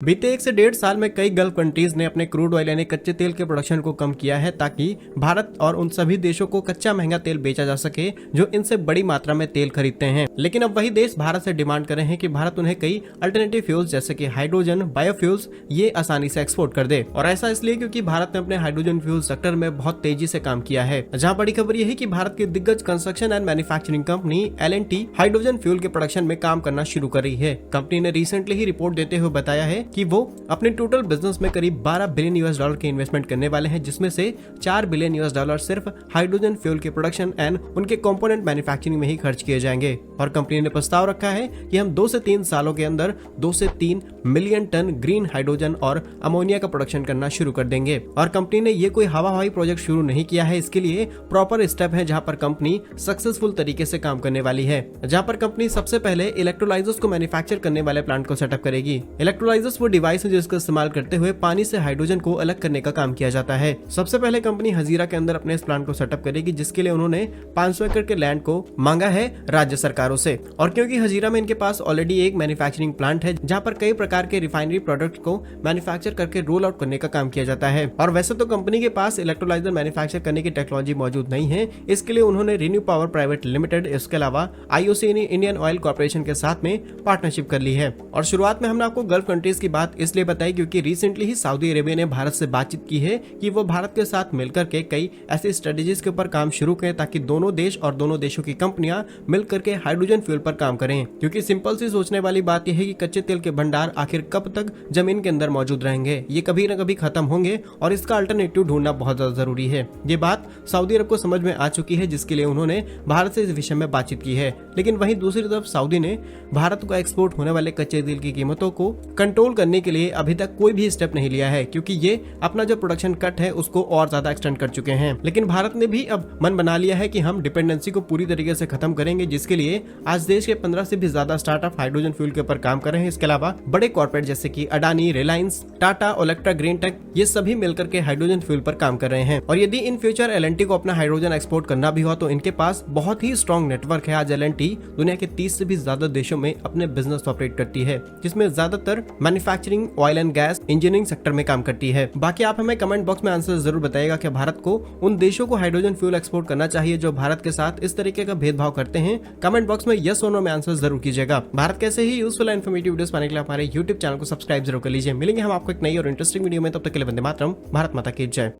बीते 1 से 1.5 साल में कई गल्फ कंट्रीज ने अपने क्रूड ऑयल यानी कच्चे तेल के प्रोडक्शन को कम किया है ताकि भारत और उन सभी देशों को कच्चा महंगा तेल बेचा जा सके जो इनसे बड़ी मात्रा में तेल खरीदते हैं। लेकिन अब वही देश भारत से डिमांड कर रहे हैं कि भारत उन्हें कई अल्टरनेटिव फ्यूल्स जैसे कि हाइड्रोजन, बायोफ्यूल्स ये आसानी से एक्सपोर्ट कर दे। और ऐसा इसलिए क्योंकि भारत ने अपने हाइड्रोजन फ्यूल सेक्टर में बहुत तेजी से काम किया है। जहाँ बड़ी खबर यह है कि भारत की दिग्गज construction and manufacturing company L&T hydrogen fuel के प्रोडक्शन में काम करना शुरू कर रही है। कंपनी ने रिसेंटली ही रिपोर्ट देते हुए बताया है कि वो अपने टोटल बिजनेस में करीब $12 बिलियन के इन्वेस्टमेंट करने वाले हैं, जिसमें से $4 बिलियन सिर्फ हाइड्रोजन फ्यूल के प्रोडक्शन एंड उनके कंपोनेंट मैन्युफैक्चरिंग में ही खर्च किए जाएंगे। और कंपनी ने प्रस्ताव रखा है कि हम 2 से 3 सालों के अंदर 2 से 3 मिलियन टन ग्रीन हाइड्रोजन और अमोनिया का प्रोडक्शन करना शुरू कर देंगे। और कंपनी ने ये कोई हवाई प्रोजेक्ट शुरू नहीं किया है, इसके लिए प्रॉपर स्टेप है जहां पर कंपनी सक्सेसफुल तरीके से काम करने वाली है। जहां पर कंपनी सबसे पहले इलेक्ट्रोलाइजर्स को मैन्युफैक्चर करने वाले प्लांट को सेटअप करेगी। इलेक्ट्रोलाइजर्स वो डिवाइस है जिसका इस्तेमाल करते हुए पानी से हाइड्रोजन को अलग करने का काम किया जाता है। सबसे पहले कंपनी हजीरा के अंदर अपने इस प्लांट को सेटअप करेगी, जिसके लिए उन्होंने 500 एकड़ के लैंड को मांगा है राज्य सरकारों से। और क्योंकि हजीरा में इनके पास ऑलरेडी एक मैन्युफैक्चरिंग प्लांट है जहां पर कई प्रकार के रिफाइनरी प्रोडक्ट को मैन्युफैक्चर करके रोल आउट करने का काम किया जाता है। और वैसे तो कंपनी के पास इलेक्ट्रोलाइजर मैन्युफैक्चर करने की टेक्नोलॉजी मौजूद नहीं है, इसके लिए उन्होंने रिन्यू पावर प्राइवेट लिमिटेड, इसके अलावा IOC इंडियन ऑयल कॉर्पोरेशन के साथ में पार्टनरशिप कर ली है। और शुरुआत में हमने आपको गल्फ कंट्रीज की बात इसलिए बताई क्योंकि रिसेंटली ही सऊदी अरेबिया ने भारत से बातचीत की है कि वो भारत के साथ मिलकर के कई ऐसी स्ट्रेटेजीज के ऊपर काम शुरू करें ताकि दोनों देश और दोनों देशों की कंपनियां मिलकर के हाइड्रोजन फ्यूल पर काम करें। क्योंकि सिंपल सी सोचने वाली बात यह है कि कच्चे तेल के भंडार आखिर कब तक जमीन के अंदर मौजूद रहेंगे, ये कभी न कभी खत्म होंगे और इसका अल्टरनेटिव ढूंढना बहुत ज्यादा जरूरी है। ये बात सऊदी अरब को समझ में आ चुकी है, जिसके लिए उन्होंने भारत से इस विषय में बातचीत की है। लेकिन वहीं दूसरी तरफ सऊदी ने भारत को एक्सपोर्ट होने वाले कच्चे तेल की कीमतों को कंट्रोल करने के लिए अभी तक कोई भी स्टेप नहीं लिया है, क्योंकि ये अपना जो प्रोडक्शन कट है उसको और ज्यादा एक्सटेंड कर चुके हैं। लेकिन भारत ने भी अब मन बना लिया है कि हम डिपेंडेंसी को पूरी तरीके से खत्म करेंगे, जिसके लिए आज देश के 15 से भी ज्यादा स्टार्टअप हाइड्रोजन फ्यूल के ऊपर काम कर रहे हैं। इसके अलावा बड़े कॉर्पोरेट जैसे कि अडानी, रिलायंस, टाटा, ओलेक्ट्रा, ग्रीन टेक ये सभी मिलकर के हाइड्रोजन फ्यूल पर काम कर रहे हैं। और यदि इन फ्यूचर L&T को अपना हाइड्रोजन एक्सपोर्ट करना भी हो तो इनके पास बहुत ही स्ट्रॉन्ग नेटवर्क है। आज L&T दुनिया के 30 से भी ज्यादा देशों में अपने बिजनेस ऑपरेट करती है, जिसमें ज्यादातर manufacturing, oil and gas, engineering sector में काम करती है। बाकी आप हमें कमेंट बॉक्स में आंसर जरूर बताइएगा कि भारत को उन देशों को हाइड्रोजन फ्यूल एक्सपोर्ट करना चाहिए जो भारत के साथ इस तरीके का भेदभाव करते हैं। कमेंट बॉक्स में यस और नो में आंसर जरूर कीजिएगा। भारत कैसे ही यूजफुल एंड इन्फॉर्मेटिव वीडियोस पाने के लिए हमारे YouTube चैनल को सब्सक्राइब जरूर कर लीजिए। मिलेंगे हम आपको एक नई और इंटरेस्टिंग वीडियो में, तब तक के लिए वंदे मातरम। भारत माता की जय।